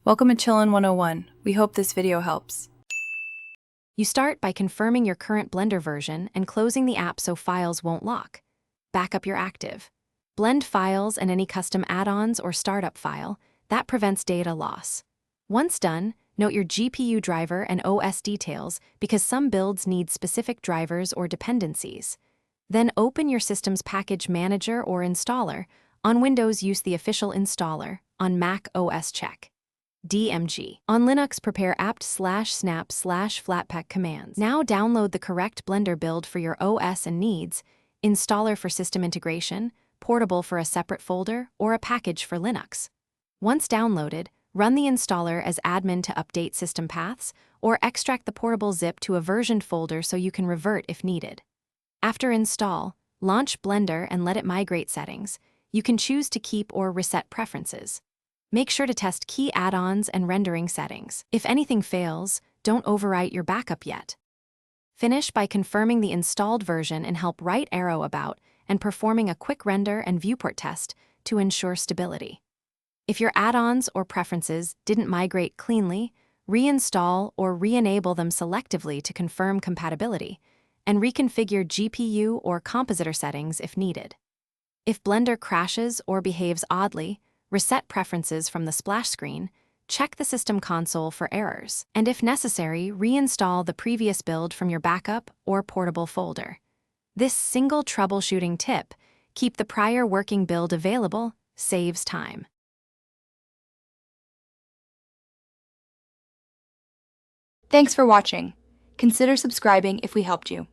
Welcome to Chillin' 101. We hope this video helps. You start by confirming your current Blender version and closing the app so files won't lock. Backup your active. Blend files and any custom add-ons or startup file. That prevents data loss. Once done, note your GPU driver and OS details because some builds need specific drivers or dependencies. Then open your system's package manager or installer. On Windows, use the official installer. On Mac OS, check DMG. On Linux, prepare apt/snap/flatpak commands. Now download the correct Blender build for your OS and needs, installer for system integration, portable for a separate folder, or a package for Linux. Once downloaded, run the installer as admin to update system paths, or extract the portable zip to a versioned folder so you can revert if needed. After install, launch Blender and let it migrate settings. You can choose to keep or reset preferences. Make sure to test key add-ons and rendering settings. If anything fails, don't overwrite your backup yet. Finish by confirming the installed version and help right arrow about and performing a quick render and viewport test to ensure stability. If your add-ons or preferences didn't migrate cleanly, reinstall or re-enable them selectively to confirm compatibility, and reconfigure GPU or compositor settings if needed. If Blender crashes or behaves oddly, reset preferences from the splash screen, check the system console for errors, and if necessary, reinstall the previous build from your backup or portable folder. This single troubleshooting tip, keep the prior working build available, saves time. Thanks for watching. Consider subscribing if we helped you.